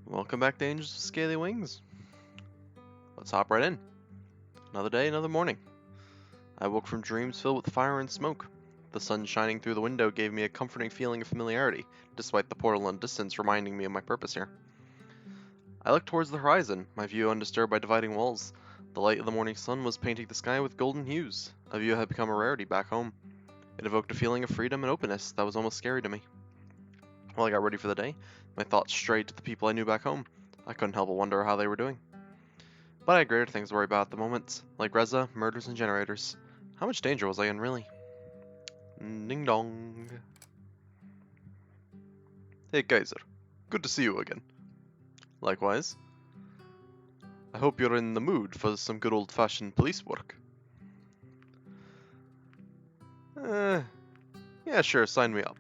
Welcome back to Angels with Scaly Wings. Let's hop right in. Another day, another morning. I woke from dreams filled with fire and smoke. The sun shining through the window gave me a comforting feeling of familiarity, despite the portal and distance reminding me of my purpose here. I looked towards the horizon, my view undisturbed by dividing walls. The light of the morning sun was painting the sky with golden hues. A view had become a rarity back home. It evoked a feeling of freedom and openness that was almost scary to me. While I got ready for the day, my thoughts strayed to the people I knew back home. I couldn't help but wonder how they were doing. But I had greater things to worry about at the moment, like Reza, murders, and generators. How much danger was I in, really? Ding dong. Hey, Kaiser. Good to see you again. Likewise. I hope you're in the mood for some good old-fashioned police work. Yeah, sure, sign me up.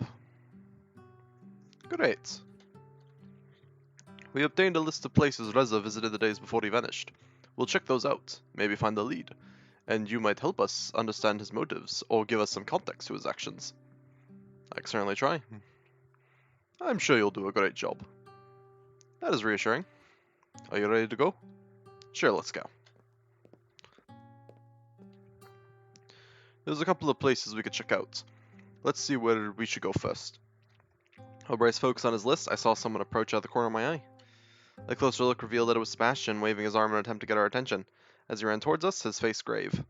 Great. We obtained a list of places Reza visited the days before he vanished. We'll check those out, maybe find the lead, and you might help us understand his motives or give us some context to his actions. I can certainly try. I'm sure you'll do a great job. That is reassuring. Are you ready to go? Sure, let's go. There's a couple of places we could check out. Let's see where we should go first. While Bryce focused on his list, I saw someone approach out of the corner of my eye. A closer look revealed that it was Sebastian, waving his arm in an attempt to get our attention. As he ran towards us, his face grave.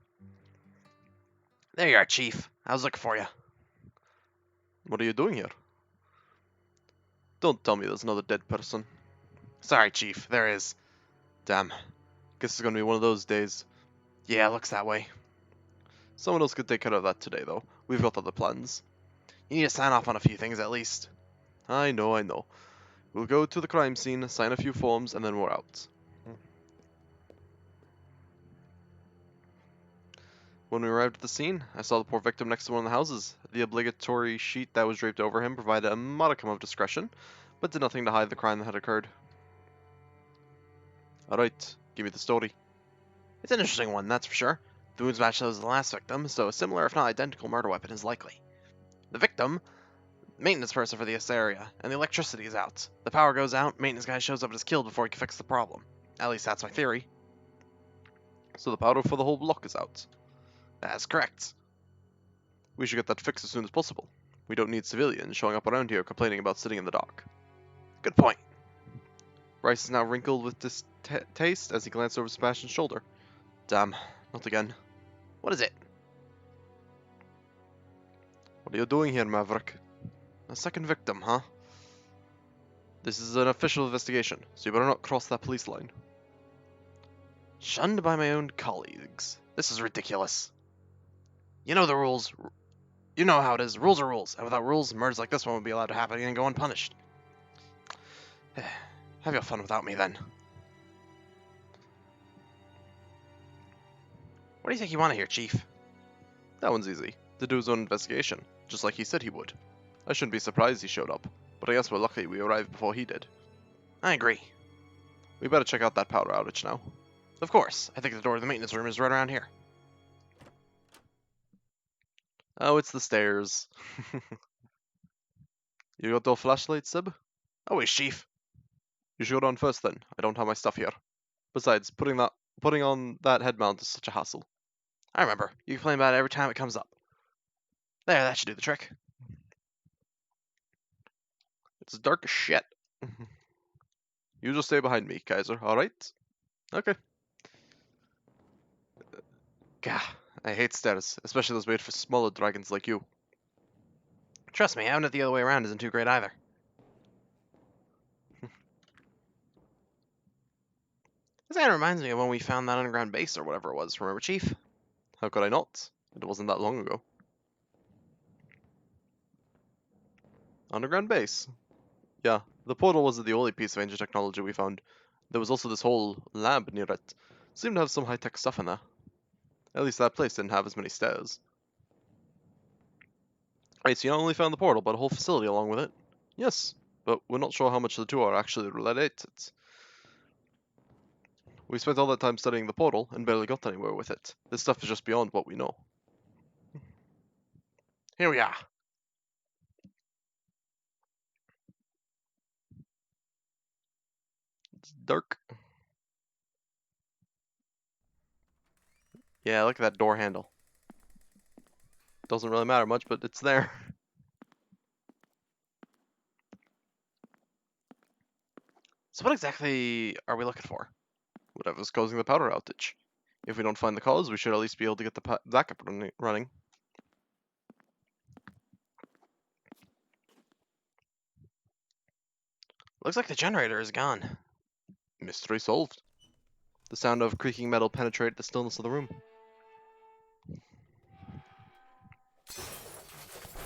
There you are, Chief. I was looking for you. What are you doing here? Don't tell me there's another dead person. Sorry, Chief. There is. Damn. Guess it's gonna be one of those days. Yeah, looks that way. Someone else could take care of that today, though. We've got other plans. You need to sign off on a few things at least. I know. We'll go to the crime scene, sign a few forms, and then we're out. When we arrived at the scene, I saw the poor victim next to one of the houses. The obligatory sheet that was draped over him provided a modicum of discretion, but did nothing to hide the crime that had occurred. Alright, give me the story. It's an interesting one, that's for sure. The wounds match those of the last victim, so a similar if not identical murder weapon is likely. The victim, maintenance person for this area, and the electricity is out. The power goes out, maintenance guy shows up and is killed before he can fix the problem. At least that's my theory. So the power for the whole block is out. That's correct. We should get that fixed as soon as possible. We don't need civilians showing up around here complaining about sitting in the dark. Good point. Rice is now wrinkled with distaste as he glanced over Sebastian's shoulder. Damn, not again. What is it? What are you doing here, Maverick? A second victim, huh? This is an official investigation, so you better not cross that police line. Shunned by my own colleagues. This is ridiculous. You know the rules. You know how it is. Rules are rules. And without rules, murders like this one would be allowed to happen and go unpunished. Have your fun without me, then. What do you think you want to hear, Chief? That one's easy. To do his own investigation, just like he said he would. I shouldn't be surprised he showed up, but I guess we're lucky we arrived before he did. I agree. We better check out that power outage now. Of course. I think the door to the maintenance room is right around here. Oh, it's the stairs. You got your flashlight, Sib? Always, Chief. You should go down first then. I don't have my stuff here. Besides, putting on that head mount is such a hassle. I remember. You complain about it every time it comes up. There, that should do the trick. It's dark as shit. You just stay behind me, Kaiser, alright? Okay. Gah, I hate stairs, especially those made for smaller dragons like you. Trust me, having it the other way around isn't too great either. This kind of reminds me of when we found that underground base or whatever it was, remember, Chief? How could I not? It wasn't that long ago. Underground base? Yeah, the portal wasn't the only piece of ancient technology we found. There was also this whole lab near it. Seemed to have some high-tech stuff in there. At least that place didn't have as many stairs. Right, so you not only found the portal, but a whole facility along with it. Yes, but we're not sure how much the two are actually related. We spent all that time studying the portal and barely got anywhere with it. This stuff is just beyond what we know. Here we are. It's dark. Yeah, look at that door handle. Doesn't really matter much, but it's there. So what exactly are we looking for? Whatever's causing the power outage. If we don't find the cause, we should at least be able to get the backup running. Looks like the generator is gone. Mystery solved. The sound of creaking metal penetrated the stillness of the room.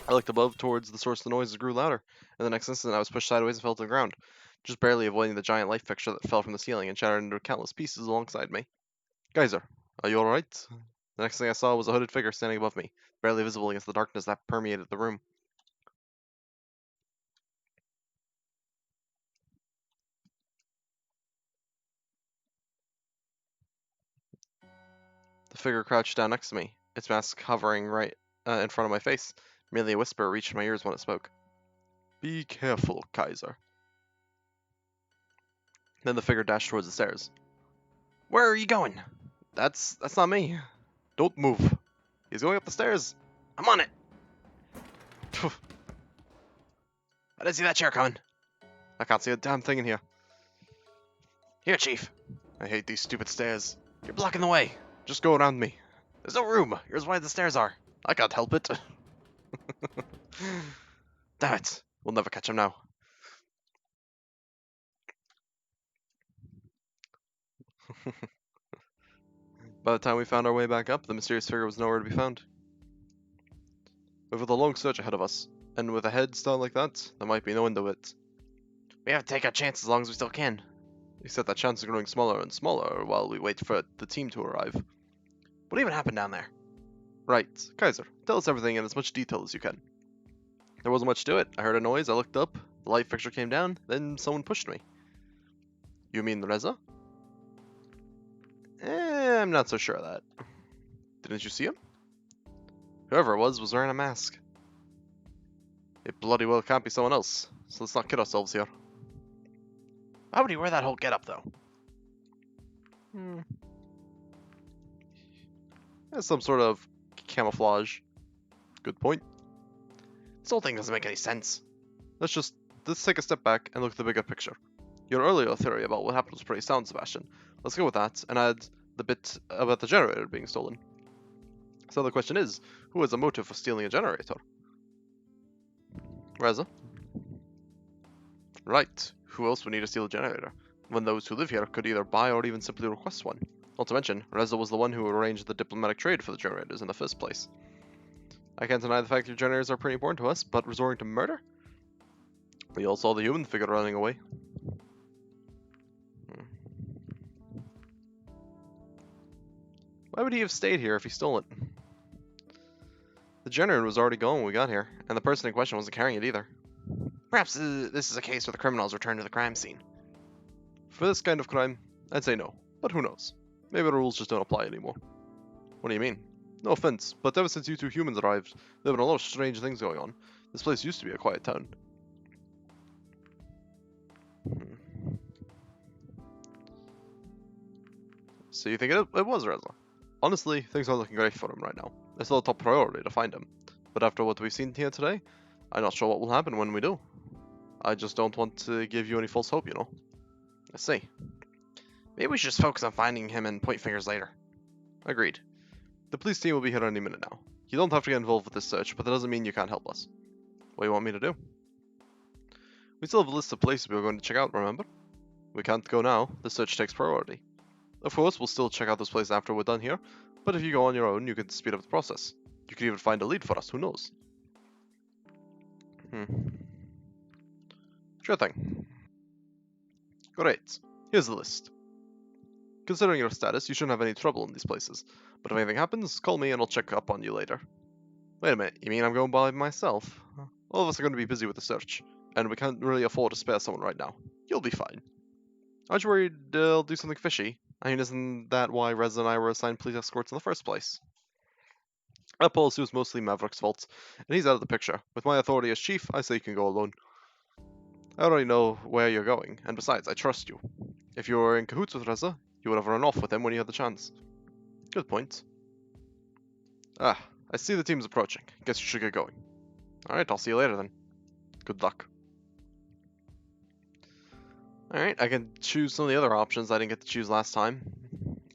I looked above towards the source of the noises grew louder, and the next instant I was pushed sideways and fell to the ground, just barely avoiding the giant light fixture that fell from the ceiling and shattered into countless pieces alongside me. Geyser, are you alright? The next thing I saw was a hooded figure standing above me, barely visible against the darkness that permeated the room. The figure crouched down next to me, its mask hovering right in front of my face. Merely a whisper reached my ears when it spoke. Be careful, Kaiser. Then the figure dashed towards the stairs. Where are you going? That's not me. Don't move. He's going up the stairs. I'm on it. I didn't see that chair coming. I can't see a damn thing in here. Here, Chief. I hate these stupid stairs. You're blocking the way. Just go around me. There's no room. You're as wide as the stairs are. I can't help it. Damn it. We'll never catch him now. By the time we found our way back up, the mysterious figure was nowhere to be found. With a long search ahead of us, and with a head start like that, there might be no end to it. We have to take our chances as long as we still can. Except that chance is growing smaller and smaller while we wait for the team to arrive. What even happened down there? Right, Kaiser, tell us everything in as much detail as you can. There wasn't much to it. I heard a noise, I looked up, the light fixture came down, then someone pushed me. You mean Reza? I'm not so sure of that. Didn't you see him? Whoever it was wearing a mask. It bloody well can't be someone else, so let's not kid ourselves here. Why would he wear that whole getup, though? That's some sort of camouflage. Good point. This whole thing doesn't make any sense. Let's take a step back and look at the bigger picture. Your earlier theory about what happened was pretty sound, Sebastian. Let's go with that and add the bit about the generator being stolen. So the question is, who has a motive for stealing a generator? Reza? Right. Who else would need to steal a generator, when those who live here could either buy or even simply request one? Not to mention, Reza was the one who arranged the diplomatic trade for the generators in the first place. I can't deny the fact that generators are pretty important to us, but resorting to murder? We all saw the human figure running away. Why would he have stayed here if he stole it? The generator was already gone when we got here, and the person in question wasn't carrying it either. Perhaps this is a case where the criminals returned to the crime scene. For this kind of crime, I'd say no, but who knows? Maybe the rules just don't apply anymore. What do you mean? No offense, but ever since you two humans arrived, there have been a lot of strange things going on. This place used to be a quiet town. So you think it was Reza? Honestly, things aren't looking great for him right now. It's still a top priority to find him. But after what we've seen here today, I'm not sure what will happen when we do. I just don't want to give you any false hope, you know. Let's see. Maybe we should just focus on finding him and point fingers later. Agreed. The police team will be here any minute now. You don't have to get involved with this search, but that doesn't mean you can't help us. What do you want me to do? We still have a list of places we are going to check out, remember? We can't go now, the search takes priority. Of course, we'll still check out those places after we're done here, but if you go on your own, you can speed up the process. You could even find a lead for us, who knows? Sure thing. Great. Here's the list. Considering your status, you shouldn't have any trouble in these places, but if anything happens, call me and I'll check up on you later. Wait a minute, you mean I'm going by myself? All of us are going to be busy with the search, and we can't really afford to spare someone right now. You'll be fine. Aren't you worried they'll do something fishy? I mean, isn't that why Reza and I were assigned police escorts in the first place? That policy was mostly Maverick's fault, and he's out of the picture. With my authority as chief, I say you can go alone. I already know where you're going, and besides, I trust you. If you were in cahoots with Reza, you would have run off with him when you had the chance. Good point. Ah, I see the team's approaching. Guess you should get going. Alright, I'll see you later then. Good luck. Alright, I can choose some of the other options I didn't get to choose last time.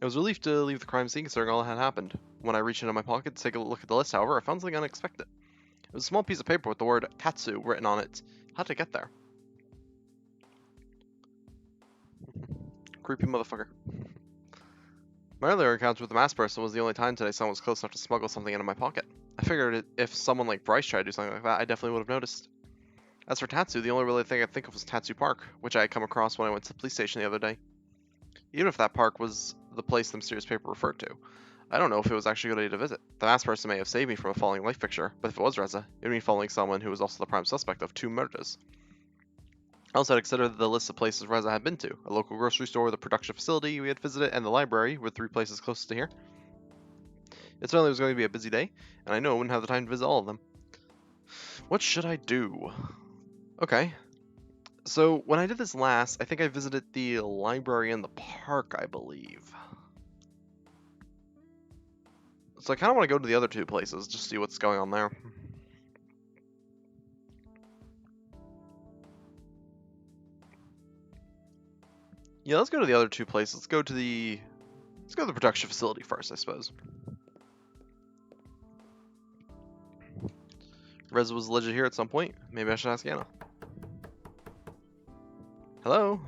I was relieved to leave the crime scene considering all that had happened. When I reached into my pocket to take a look at the list, however, I found something unexpected. It was a small piece of paper with the word Tatsu written on it. How did it get there? Creepy motherfucker. My earlier encounter with the masked person was the only time today someone was close enough to smuggle something into my pocket. I figured if someone like Bryce tried to do something like that, I definitely would have noticed. As for Tatsu, the only really thing I could think of was Tatsu Park, which I had come across when I went to the police station the other day. Even if that park was the place the mysterious paper referred to, I don't know if it was actually a good idea to visit. The masked person may have saved me from a falling life fixture, but if it was Reza, it would mean following someone who was also the prime suspect of 2 murders. I also had considered the list of places Reza had been to. A local grocery store, the production facility we had visited, and the library were 3 places closest to here. It certainly was going to be a busy day, and I knew I wouldn't have the time to visit all of them. What should I do? Okay. So, when I did this last, I think I visited the library and the park, I believe. So I kind of want to go to the other 2 places, just see what's going on there. Yeah, let's go to the other 2 places. Let's go to the production facility first, I suppose. Reza was alleged here at some point. Maybe I should ask Anna. Hello?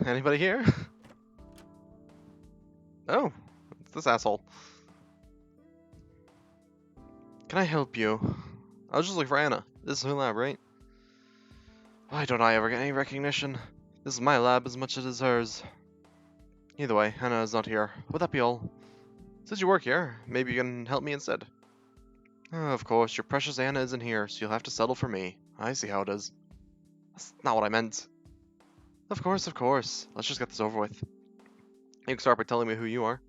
Anybody here? Oh, it's this asshole. Can I help you? I was just looking for Anna. This is her lab, right? Why don't I ever get any recognition? This is my lab as much as it is hers. Either way, Anna is not here. Would that be all? Since you work here, maybe you can help me instead. Oh, of course, your precious Anna isn't here, so you'll have to settle for me. I see how it is. That's not what I meant. Of course, of course. Let's just get this over with. You can start by telling me who you are.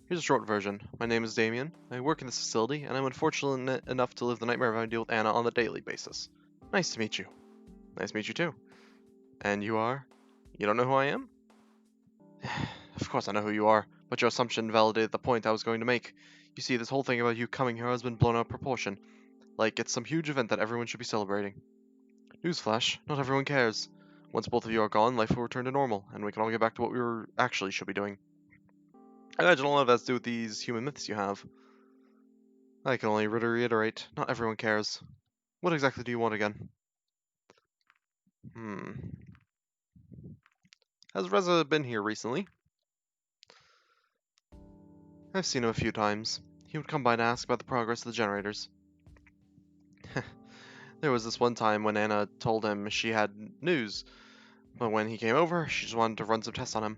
Here's a short version. My name is Damien. I work in this facility, and I'm unfortunate enough to live the nightmare of having to deal with Anna on a daily basis. Nice to meet you. Nice to meet you too. And you are? You don't know who I am? Of course I know who you are, but your assumption validated the point I was going to make. You see, this whole thing about you coming here has been blown out of proportion. Like, it's some huge event that everyone should be celebrating. Newsflash, not everyone cares. Once both of you are gone, life will return to normal, and we can all get back to what we actually should be doing. I imagine a lot of that has to do with these human myths you have. I can only reiterate, not everyone cares. What exactly do you want again? Has Reza been here recently? I've seen him a few times. He would come by to ask about the progress of the generators. There was this one time when Anna told him she had news, but when he came over, she just wanted to run some tests on him.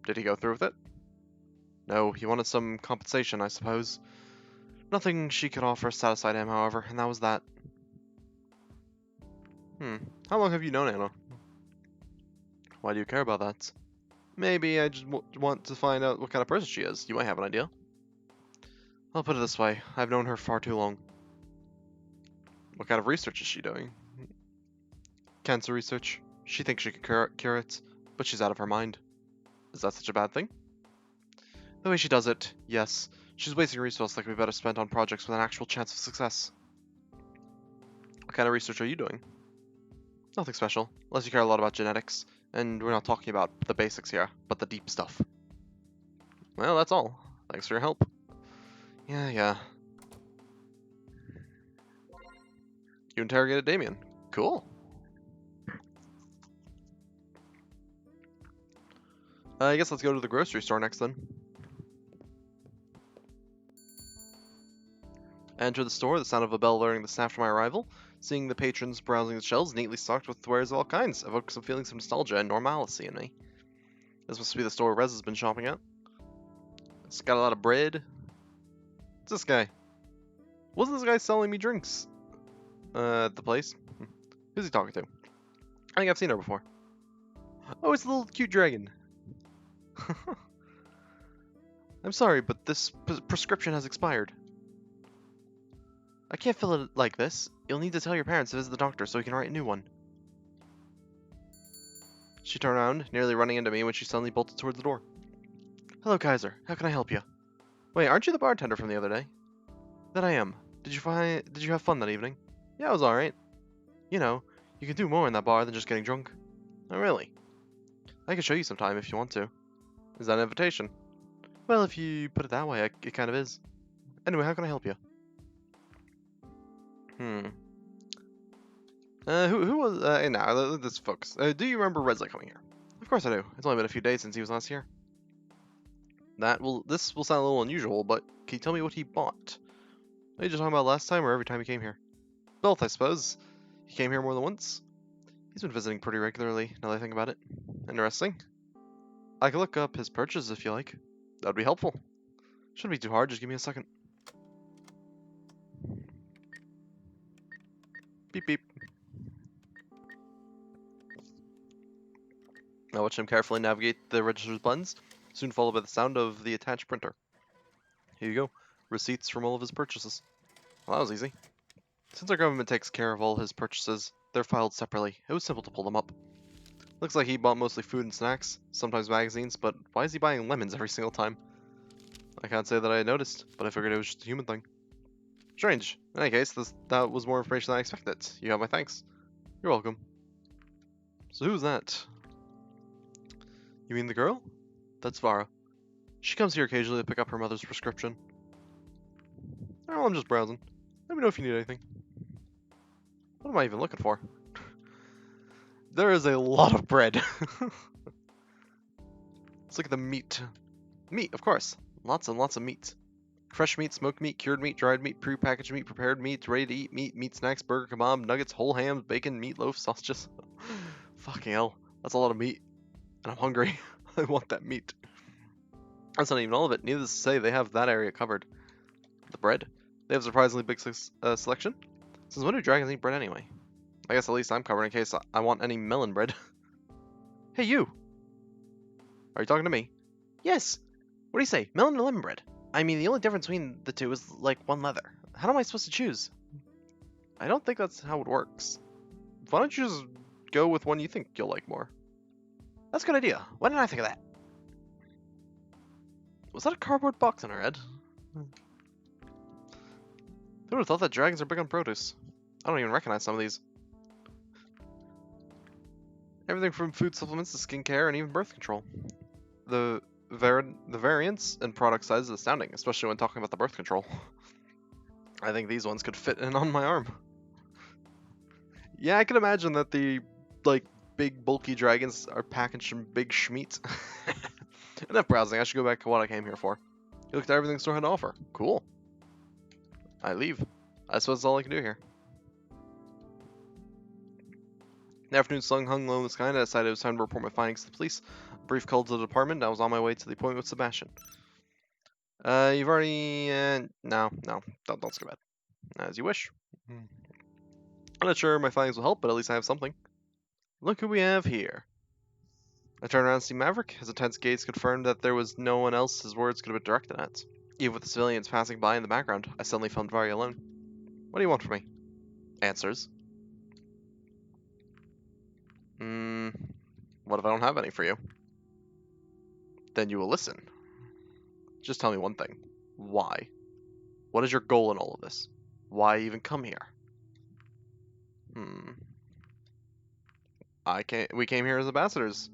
Did he go through with it? No, he wanted some compensation, I suppose. Nothing she could offer satisfied him, however, and that was that. How long have you known Anna? Why do you care about that? Maybe I just want to find out what kind of person she is. You might have an idea. I'll put it this way, I've known her far too long. What kind of research is she doing? Cancer research. She thinks she could cure it, but she's out of her mind. Is that such a bad thing? The way she does it, yes. She's wasting resources that could be better spent on projects with an actual chance of success. What kind of research are you doing? Nothing special, unless you care a lot about genetics. And we're not talking about the basics here, but the deep stuff. Well, that's all. Thanks for your help. Yeah. You interrogated Damien. Cool. I guess let's go to the grocery store next then. I entered the store, the sound of a bell alerting the staff to my arrival. Seeing the patrons browsing the shelves neatly stocked with wares of all kinds evoked some feelings of nostalgia and normalcy in me. This must be the store Rez has been shopping at. It's got a lot of bread. What's this guy? Wasn't this guy selling me drinks? At the place? Who's he talking to? I think I've seen her before. Oh, it's the little cute dragon. I'm sorry, but this prescription has expired. I can't fill it like this. You'll need to tell your parents to visit the doctor so he can write a new one. She turned around, nearly running into me when she suddenly bolted towards the door. Hello, Kaiser. How can I help you? Wait, aren't you the bartender from the other day? That I am. Did you have fun that evening? Yeah, it was alright. You know, you can do more in that bar than just getting drunk. Oh, really? I can show you sometime if you want to. Is that an invitation? Well, if you put it that way, it kind of is. Anyway, how can I help you? Who was, nah, let's focus. Do you remember Redsley coming here? Of course I do. It's only been a few days since he was last here. This will sound a little unusual, but can you tell me what he bought? Are you just talking about last time or every time he came here? Both, I suppose. He came here more than once. He's been visiting pretty regularly, now that I think about it. Interesting. I can look up his purchases if you like. That would be helpful. Shouldn't be too hard, just give me a second. Beep beep. I watched him carefully navigate the register's buttons, soon followed by the sound of the attached printer. Here you go. Receipts from all of his purchases. Well, that was easy. Since our government takes care of all his purchases, they're filed separately. It was simple to pull them up. Looks like he bought mostly food and snacks, sometimes magazines, but why is he buying lemons every single time? I can't say that I had noticed, but I figured it was just a human thing. Strange. In any case, that was more information than I expected. You have my thanks. You're welcome. So who's that? You mean the girl? That's Vara. She comes here occasionally to pick up her mother's prescription. Oh, I'm just browsing. Let me know if you need anything. What am I even looking for? There is a lot of bread. Let's look at the meat. Meat, of course. Lots and lots of meat. Fresh meat, smoked meat, cured meat, dried meat, pre-packaged meat, prepared meat, ready to eat meat, meat snacks, burger, kebab, nuggets, whole hams, bacon, meatloaf, sausages. Fucking hell. That's a lot of meat. And I'm hungry. I want that meat. That's not even all of it. Needless to say, they have that area covered. The bread. They have a surprisingly big selection. Since when do dragons eat bread anyway? I guess at least I'm covered in case I want any melon bread. Hey, you! Are you talking to me? Yes! What do you say? Melon or lemon bread? I mean, the only difference between the two is like one leather. How am I supposed to choose? I don't think that's how it works. Why don't you just go with one you think you'll like more? That's a good idea. Why didn't I think of that? Was that a cardboard box on her head? Who would have thought that dragons are big on produce? I don't even recognize some of these. Everything from food supplements to skincare and even birth control. The variance in product size is astounding, especially when talking about the birth control. I think these ones could fit in on my arm. Yeah, I can imagine that the, like, big bulky dragons are packaged in big schmeat. Enough browsing, I should go back to what I came here for. You looked at everything the store had to offer. Cool. I leave. I suppose that's all I can do here. The afternoon sun hung low in the sky, and I decided it was time to report my findings to the police. A brief call to the department, and I was on my way to the appointment with Sebastian. You've already... no, don't skip it. As you wish. I'm not sure my findings will help, but at least I have something. Look who we have here. I turned around to see Maverick. His intense gaze confirmed that there was no one else his words could have been directed at. Even with the civilians passing by in the background, I suddenly felt very alone. What do you want from me? Answers. What if I don't have any for you? Then you will listen. Just tell me one thing. Why? What is your goal in all of this? Why even come here? We came here as ambassadors.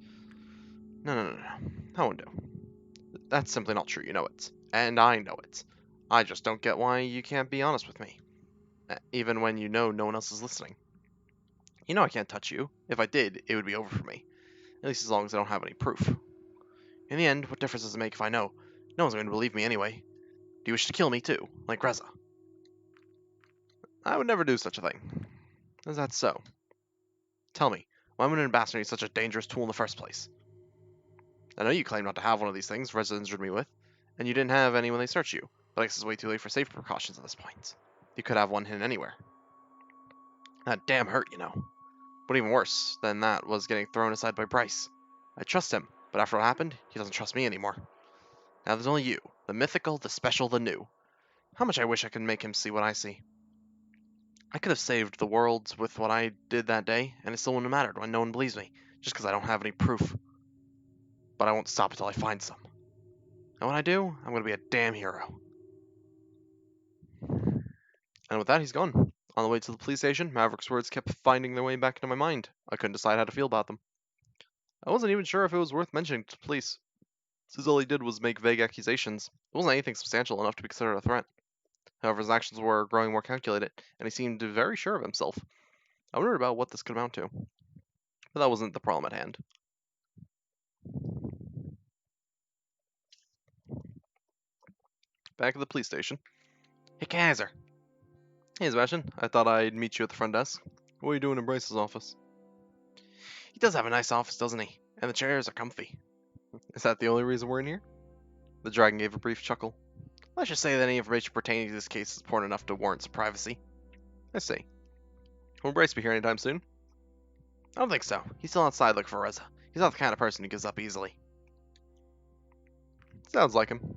No. That won't do. That's simply not true, you know it. And I know it. I just don't get why you can't be honest with me. Even when you know no one else is listening. You know I can't touch you. If I did, it would be over for me. At least as long as I don't have any proof. In the end, what difference does it make if I know? No one's going to believe me anyway. Do you wish to kill me too, like Reza? I would never do such a thing. Is that so? Tell me, why would an ambassador need such a dangerous tool in the first place? I know you claim not to have one of these things Reza injured me with, and you didn't have any when they searched you, but I guess it's way too late for safety precautions at this point. You could have one hidden anywhere. That damn hurt, you know. But even worse than that was getting thrown aside by Bryce. I trust him, but after what happened, he doesn't trust me anymore. Now there's only you, the mythical, the special, the new. How much I wish I could make him see what I see. I could have saved the world with what I did that day, and it still wouldn't have mattered when no one believes me, just because I don't have any proof. But I won't stop until I find some. And when I do, I'm going to be a damn hero. And with that, he's gone. On the way to the police station, Maverick's words kept finding their way back into my mind. I couldn't decide how to feel about them. I wasn't even sure if it was worth mentioning to the police, since all he did was make vague accusations. It wasn't anything substantial enough to be considered a threat. However, his actions were growing more calculated, and he seemed very sure of himself. I wondered about what this could amount to. But that wasn't the problem at hand. Back at the police station. Hey, Kaiser. Hey, Sebastian. I thought I'd meet you at the front desk. What are you doing in Bryce's office? He does have a nice office, doesn't he? And the chairs are comfy. Is that the only reason we're in here? The dragon gave a brief chuckle. Let's just say that any information pertaining to this case is important enough to warrant some privacy. I see. Will Bryce be here anytime soon? I don't think so. He's still outside looking for Reza. He's not the kind of person who gives up easily. Sounds like him.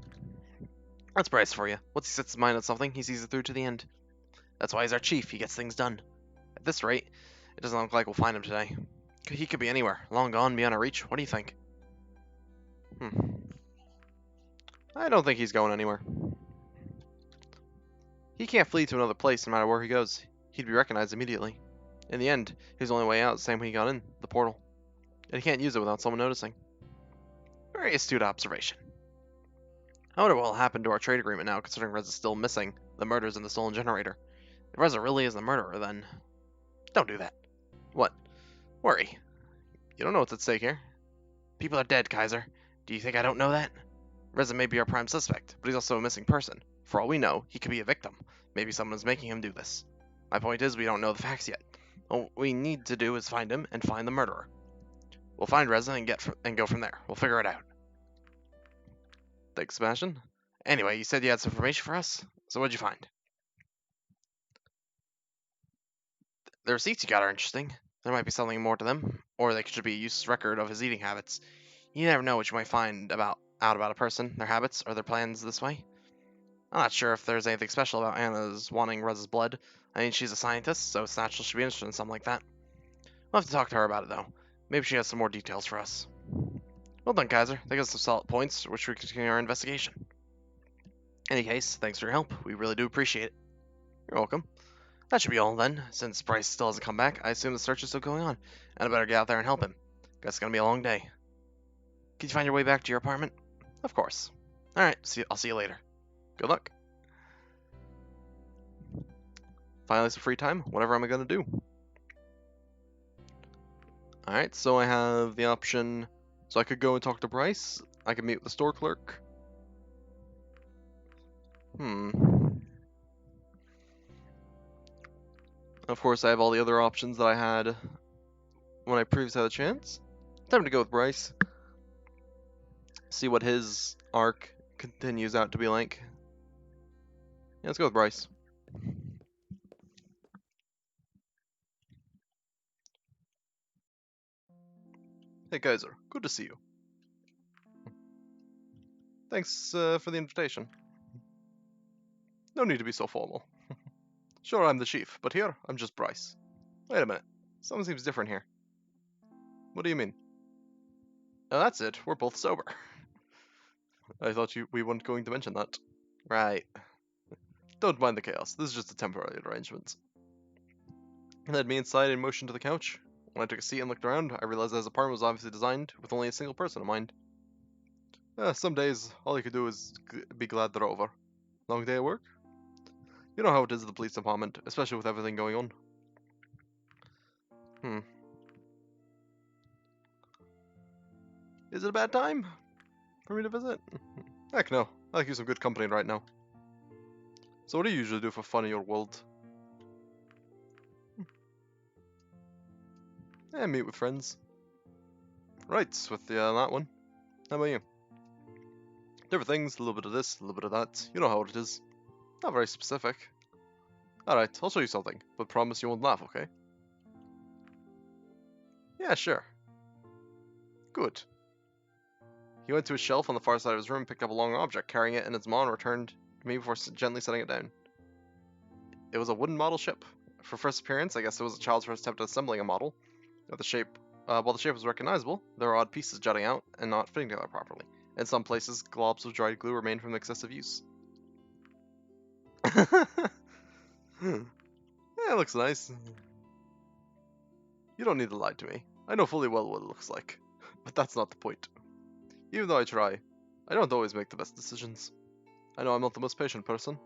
That's Bryce for you. Once he sets his mind on something, he sees it through to the end. That's why he's our chief. He gets things done. At this rate, it doesn't look like we'll find him today. He could be anywhere, long gone, beyond our reach. What do you think? I don't think he's going anywhere. He can't flee to another place no matter where he goes. He'd be recognized immediately. In the end, his only way out is the same way he got in, the portal. And he can't use it without someone noticing. Very astute observation. I wonder what will happen to our trade agreement now, considering Reza's still missing, the murders and the stolen generator. If Reza really is the murderer, then... Don't do that. What? Worry. You don't know what's at stake here. People are dead, Kaiser. Do you think I don't know that? Reza may be our prime suspect, but he's also a missing person. For all we know, he could be a victim. Maybe someone is making him do this. My point is, we don't know the facts yet. All we need to do is find him and find the murderer. We'll find Reza and go from there. We'll figure it out. Thanks, Sebastian. Anyway, you said you had some information for us? So what'd you find? The receipts you got are interesting. There might be something more to them, or they could just be a useless record of his eating habits. You never know what you might find out about a person, their habits, or their plans this way. I'm not sure if there's anything special about Anna's wanting Reza's blood. I mean, she's a scientist, so it's natural she'd be interested in something like that. We'll have to talk to her about it, though. Maybe she has some more details for us. Well done, Kaiser. That gives us some solid points, which we can continue our investigation. In any case, thanks for your help. We really do appreciate it. You're welcome. That should be all then. Since Bryce still hasn't come back, I assume the search is still going on, and I better get out there and help him. Guess it's gonna be a long day. Can you find your way back to your apartment? Of course. Alright, I'll see you later. Good luck. Finally some free time. Whatever am I gonna do? Alright, so I have the option... So I could go and talk to Bryce. I could meet with the store clerk. Of course, I have all the other options that I had when I previously had a chance. Time to go with Bryce. See what his arc continues out to be like. Yeah, let's go with Bryce. Hey Kaiser, good to see you. Thanks for the invitation. No need to be so formal. Sure, I'm the chief, but here, I'm just Bryce. Wait a minute. Something seems different here. What do you mean? Oh, that's it. We're both sober. I thought we weren't going to mention that. Right. Don't mind the chaos. This is just a temporary arrangement. He led me inside and motioned to the couch. When I took a seat and looked around, I realized that his apartment was obviously designed with only a single person in mind. Some days, all you could do is be glad they're over. Long day at work? You know how it is at the police department, especially with everything going on. Is it a bad time for me to visit? Heck no. I like you some good company right now. So what do you usually do for fun in your world? Meet with friends. Right, with that one. How about you? Different things, a little bit of this, a little bit of that. You know how it is. Not very specific. Alright, I'll show you something, but promise you won't laugh, okay? Yeah, sure. Good. He went to a shelf on the far side of his room, picked up a long object, carrying it in its maw, and returned to me before gently setting it down. It was a wooden model ship. For first appearance, I guess it was a child's first attempt at assembling a model, of the shape While the shape was recognizable, there were odd pieces jutting out and not fitting together properly. In some places, globs of dried glue remained from excessive use. Yeah, it looks nice. You don't need to lie to me. I know fully well what it looks like. But that's not the point. Even though I try, I don't always make the best decisions. I know I'm not the most patient person.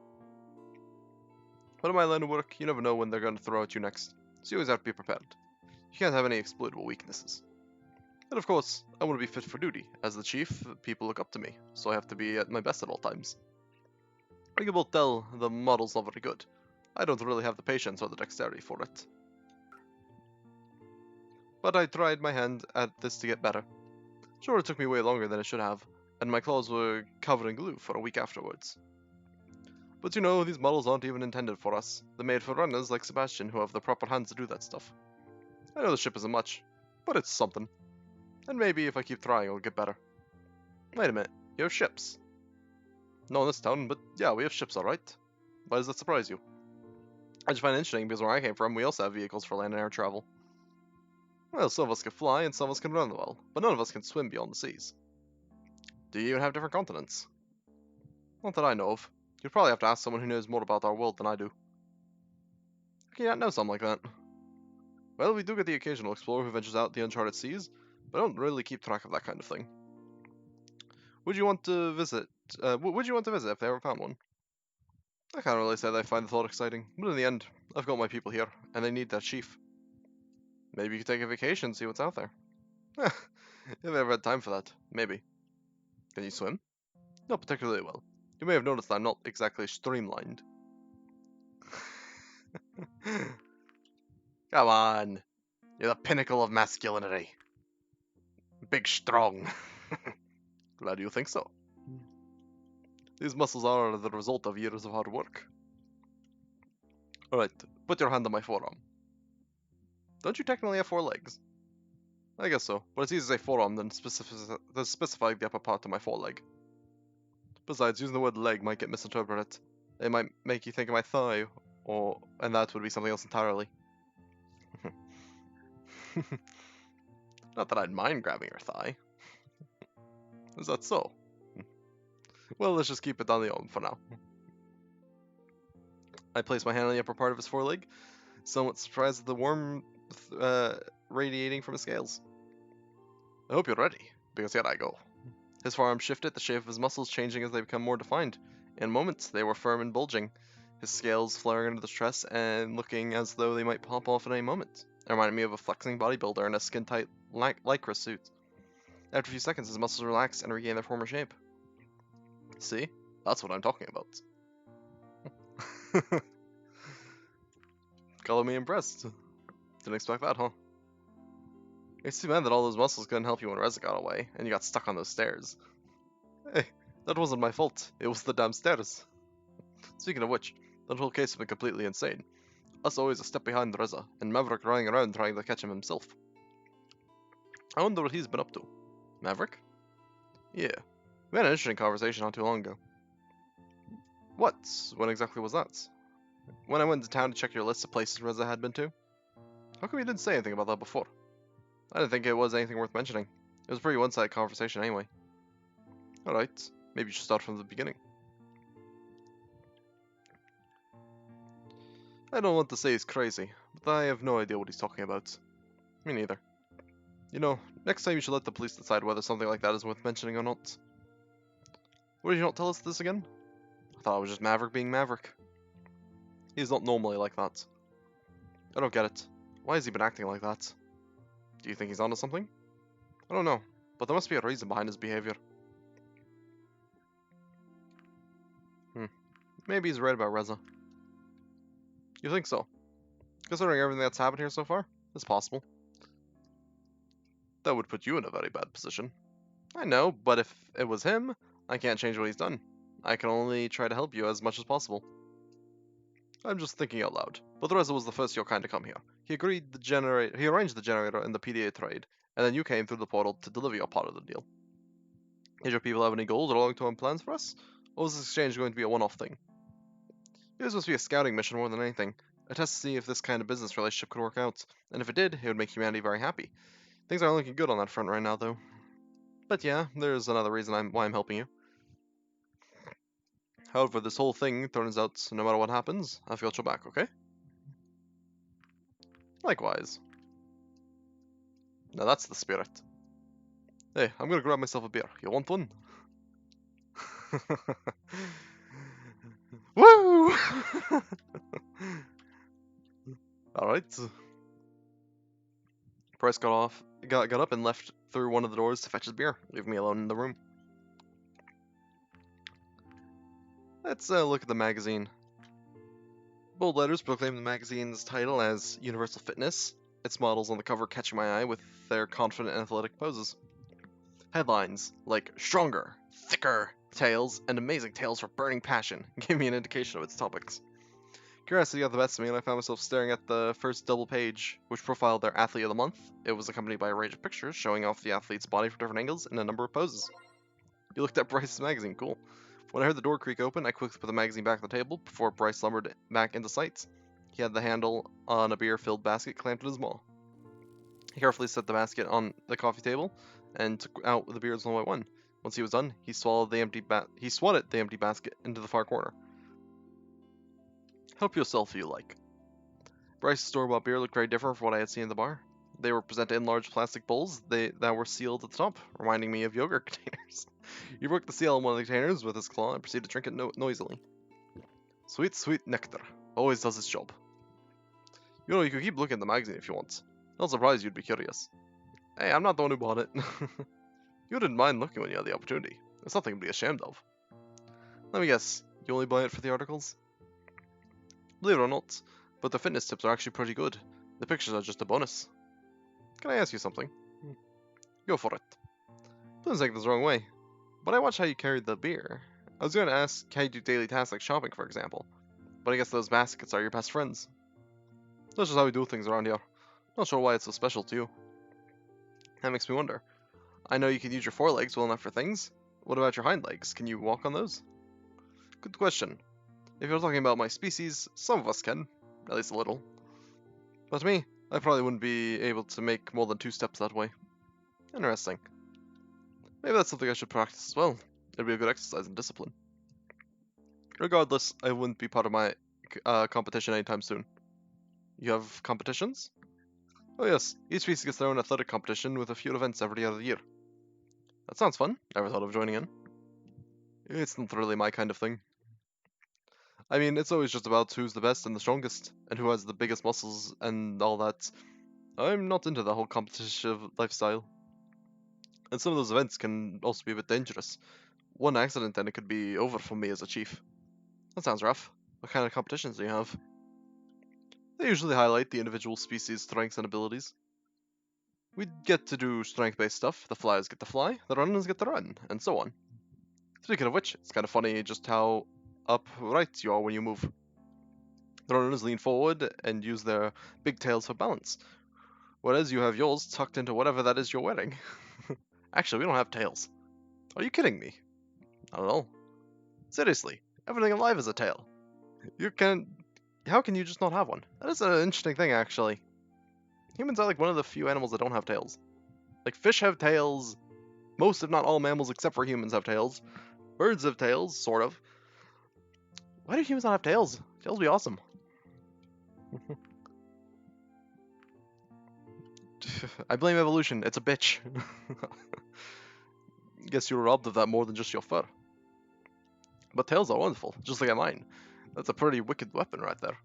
But in my line of work, you never know when they're going to throw at you next. So you always have to be prepared. You can't have any exploitable weaknesses. And of course, I want to be fit for duty. As the chief, people look up to me, so I have to be at my best at all times. I can both tell the model's not very good. I don't really have the patience or the dexterity for it. But I tried my hand at this to get better. Sure, it took me way longer than it should have, and my claws were covered in glue for a week afterwards. But you know, these models aren't even intended for us. They're made for runners like Sebastian who have the proper hands to do that stuff. I know the ship isn't much, but it's something. And maybe if I keep trying, I'll get better. Wait a minute, you have ships? No in this town, but yeah, we have ships alright. Why does that surprise you? I just find it interesting because where I came from, we also have vehicles for land and air travel. Well, some of us can fly and some of us can run well, but none of us can swim beyond the seas. Do you even have different continents? Not that I know of. You'd probably have to ask someone who knows more about our world than I do. How can you not know something like that? Well, we do get the occasional explorer who ventures out the uncharted seas, but I don't really keep track of that kind of thing. Would you want to visit? Would you want to visit if they ever found one? I can't really say that I find the thought exciting, but in the end, I've got my people here, and they need their chief. Maybe you could take a vacation and see what's out there. If I ever had time for that, maybe. Can you swim? Not particularly well. You may have noticed I'm not exactly streamlined. Come on. You're the pinnacle of masculinity. Big strong. Glad you think so. These muscles are the result of years of hard work. Alright, put your hand on my forearm. Don't you technically have 4 legs? I guess so, but it's easier to say forearm than specify the upper part of my foreleg. Besides, using the word leg might get misinterpreted. It might make you think of my thigh, and that would be something else entirely. Not that I'd mind grabbing your thigh. Is that so? Well, let's just keep it on the arm for now. I place my hand on the upper part of his foreleg, somewhat surprised at the warmth radiating from his scales. I hope you're ready, because here I go. His forearm shifted, the shape of his muscles changing as they become more defined. In moments, they were firm and bulging, his scales flaring under the stress and looking as though they might pop off at any moment. It reminded me of a flexing bodybuilder in a skin-tight lycra suit. After a few seconds, his muscles relaxed and regained their former shape. See? That's what I'm talking about. Color me impressed. Didn't expect that, huh? It's too bad that all those muscles couldn't help you when Reza got away, and you got stuck on those stairs. Hey, that wasn't my fault. It was the damn stairs. Speaking of which, that whole case has been completely insane. Us always a step behind Reza, and Maverick running around trying to catch him himself. I wonder what he's been up to. Maverick? Yeah. We had an interesting conversation not too long ago. What? When exactly was that? When I went to town to check your list of places Reza had been to? How come you didn't say anything about that before? I didn't think it was anything worth mentioning. It was a pretty one-sided conversation anyway. Alright, maybe you should start from the beginning. I don't want to say he's crazy, but I have no idea what he's talking about. Me neither. You know, next time you should let the police decide whether something like that is worth mentioning or not. What did you not tell us this again? I thought it was just Maverick being Maverick. He's not normally like that. I don't get it. Why has he been acting like that? Do you think he's onto something? I don't know, but there must be a reason behind his behavior. Maybe he's right about Reza. You think so? Considering everything that's happened here so far, it's possible. That would put you in a very bad position. I know, but if it was him, I can't change what he's done. I can only try to help you as much as possible. I'm just thinking out loud. But Reza was the first of your kind to come here. He arranged the generator in the PDA trade, and then you came through the portal to deliver your part of the deal. Did your people have any goals or long-term plans for us? Or was this exchange going to be a one-off thing? It was supposed to be a scouting mission more than anything. A test to see if this kind of business relationship could work out, and if it did, it would make humanity very happy. Things aren't looking good on that front right now, though. But yeah, there's another reason why I'm helping you. However, this whole thing turns out, no matter what happens, I've got your back, okay? Likewise. Now that's the spirit. Hey, I'm gonna grab myself a beer. You want one? Woo! Alright. Bryce got up and left through one of the doors to fetch his beer, leaving me alone in the room. Let's look at the magazine. Bold letters proclaim the magazine's title as Universal Fitness, its models on the cover catching my eye with their confident and athletic poses. Headlines like Stronger, Thicker Tales, and Amazing Tales for Burning Passion gave me an indication of its topics. Curiosity got the best of me, and I found myself staring at the first double page, which profiled their Athlete of the Month. It was accompanied by a range of pictures showing off the athlete's body from different angles and a number of poses. You looked at Bryce's magazine, cool. When I heard the door creak open, I quickly put the magazine back on the table before Bryce lumbered back into sight. He had the handle on a beer-filled basket clamped in his maw. He carefully set the basket on the coffee table and took out the beers one by one. Once he was done, he swatted the empty basket into the far corner. Help yourself if you like. Bryce's store-bought beer looked very different from what I had seen in the bar. They were presented in large plastic bowls that were sealed at the top, reminding me of yogurt containers. He broke the seal on one of the containers with his claw and proceeded to drink it noisily. Sweet, sweet nectar. Always does its job. You know, you could keep looking at the magazine if you want. Not surprised you'd be curious. Hey, I'm not the one who bought it. You didn't mind looking when you had the opportunity. It's nothing to be ashamed of. Let me guess, you only buy it for the articles? Believe it or not, but the fitness tips are actually pretty good. The pictures are just a bonus. Can I ask you something? Go for it. Please take this the wrong way, but I watched how you carried the beer. I was going to ask how you do daily tasks like shopping, for example, but I guess those baskets are your best friends. That's just how we do things around here. Not sure why it's so special to you. That makes me wonder. I know you can use your forelegs well enough for things. What about your hind legs? Can you walk on those? Good question. If you're talking about my species, some of us can. At least a little. But me, I probably wouldn't be able to make more than 2 steps that way. Interesting. Maybe that's something I should practice as well. It'd be a good exercise and discipline. Regardless, I wouldn't be part of my competition anytime soon. You have competitions? Oh yes, each species gets their own athletic competition with a few events every other year. That sounds fun. Never thought of joining in. It's not really my kind of thing. I mean, it's always just about who's the best and the strongest, and who has the biggest muscles and all that. I'm not into the whole competitive lifestyle. And some of those events can also be a bit dangerous. One accident and it could be over for me as a chief. That sounds rough. What kind of competitions do you have? They usually highlight the individual species' strengths and abilities. We get to do strength-based stuff, the flyers get to fly, the runners get to run, and so on. Speaking of which, it's kind of funny just how upright you are when you move. The runners lean forward and use their big tails for balance, whereas you have yours tucked into whatever that is you're wearing. Actually, we don't have tails. Are you kidding me? Not at all. Seriously, everything alive has a tail. How can you just not have one? That is an interesting thing, actually. Humans are like one of the few animals that don't have tails. Like, fish have tails. Most, if not all, mammals except for humans have tails. Birds have tails, sort of. Why do humans not have tails? Tails would be awesome. I blame evolution. It's a bitch. Guess you were robbed of that more than just your fur. But tails are wonderful, just like mine. That's a pretty wicked weapon right there.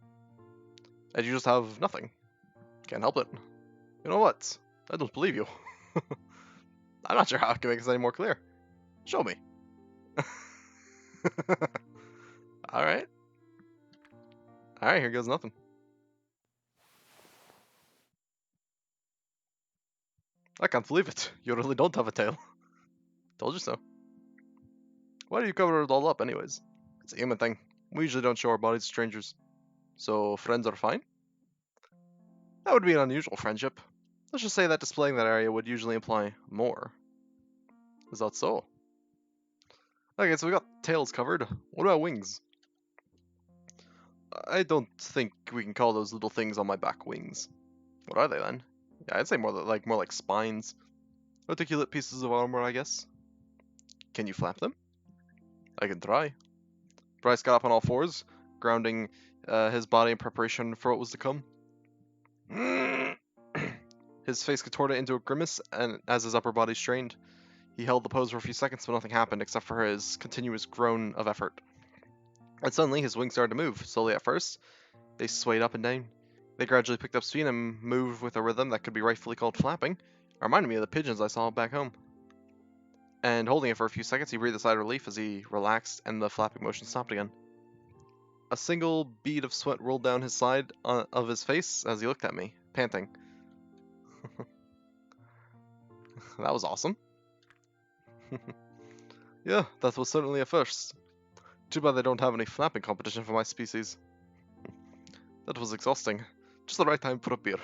And you just have nothing. Can't help it. You know what? I don't believe you. I'm not sure how I can make this any more clear. Show me. Alright. Alright, here goes nothing. I can't believe it. You really don't have a tail. Told you so. Why do you cover it all up anyways? It's a human thing. We usually don't show our bodies to strangers. So, friends are fine? That would be an unusual friendship. Let's just say that displaying that area would usually imply more. Is that so? Okay, so we got tails covered. What about wings? I don't think we can call those little things on my back wings. What are they then? Yeah, I'd say more like spines. Articulate pieces of armor, I guess. Can you flap them? I can try. Bryce got up on all fours, grounding his body in preparation for what was to come. His face contorted into a grimace, and as his upper body strained, he held the pose for a few seconds, but nothing happened except for his continuous groan of effort. And suddenly, his wings started to move, slowly at first. They swayed up and down. They gradually picked up speed and moved with a rhythm that could be rightfully called flapping. It reminded me of the pigeons I saw back home. And holding it for a few seconds, he breathed a sigh of relief as he relaxed and the flapping motion stopped again. A single bead of sweat rolled down his side of his face as he looked at me, panting. That was awesome. Yeah, that was certainly a first. Too bad they don't have any flapping competition for my species. That was exhausting. Just the right time for a beer.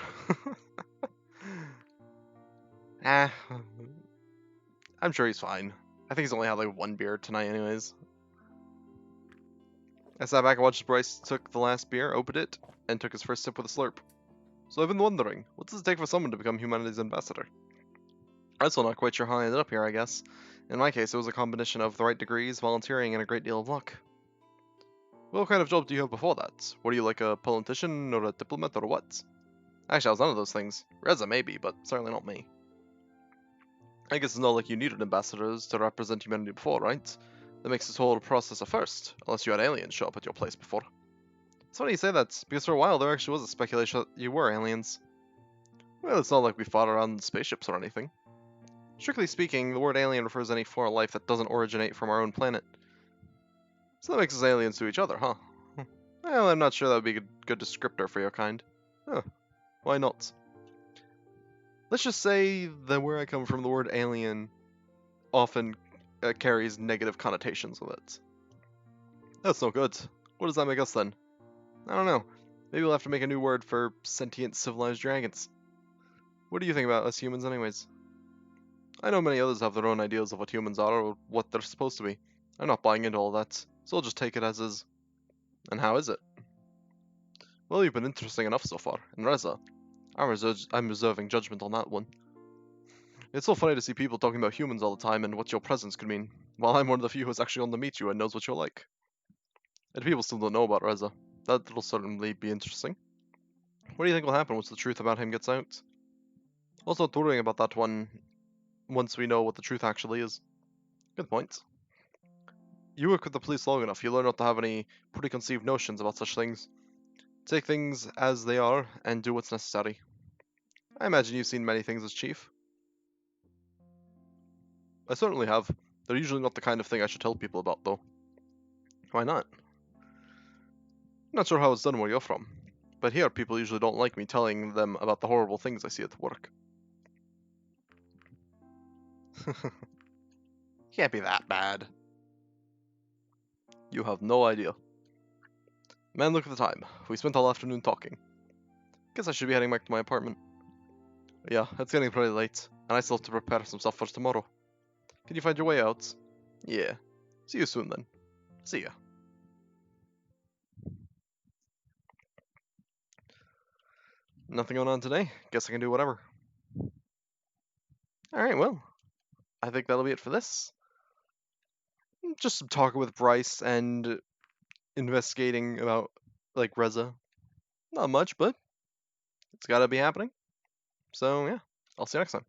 Ah, I'm sure he's fine. I think he's only had like one beer tonight anyways. I sat back and watched as Bryce took the last beer, opened it, and took his first sip with a slurp. So I've been wondering, what does it take for someone to become humanity's ambassador? I'm still not quite sure how I ended up here, I guess. In my case, it was a combination of the right degrees, volunteering, and a great deal of luck. What kind of job do you have before that? Were you like a politician, or a diplomat, or what? Actually, I was none of those things. Reza maybe, but certainly not me. I guess it's not like you needed ambassadors to represent humanity before, right? That makes this whole process a first, unless you had aliens show up at your place before. It's funny you say that, because for a while there actually was a speculation that you were aliens. Well, it's not like we fought around in spaceships or anything. Strictly speaking, the word alien refers to any form of life that doesn't originate from our own planet. So that makes us aliens to each other, huh? Well, I'm not sure that would be a good descriptor for your kind. Huh. Why not? Let's just say that where I come from, the word alien often carries negative connotations with it. That's no good. What does that make us then? I don't know. Maybe we'll have to make a new word for sentient civilized dragons. What do you think about us humans anyways? I know many others have their own ideas of what humans are or what they're supposed to be. I'm not buying into all that, so I'll just take it as is. And how is it? Well, you've been interesting enough so far, and Reza, I'm reserving judgment on that one. It's so funny to see people talking about humans all the time and what your presence could mean, while I'm one of the few who's actually on to meet you and knows what you're like. And people still don't know about Reza. That'll certainly be interesting. What do you think will happen once the truth about him gets out? Also, not worrying about that one once we know what the truth actually is. Good point. You work with the police long enough, you learn not to have any preconceived notions about such things. Take things as they are and do what's necessary. I imagine you've seen many things as chief. I certainly have. They're usually not the kind of thing I should tell people about, though. Why not? Not sure how it's done where you're from, but here people usually don't like me telling them about the horrible things I see at work. Can't be that bad. You have no idea. Man, look at the time. We spent all afternoon talking. Guess I should be heading back to my apartment. Yeah, it's getting pretty late, and I still have to prepare some stuff for tomorrow. Can you find your way out? Yeah. See you soon then. See ya. Nothing going on today. Guess I can do whatever. Alright, well, I think that'll be it for this. Just some talking with Bryce and investigating about, like, Reza. Not much, but it's gotta be happening. So, yeah, I'll see you next time.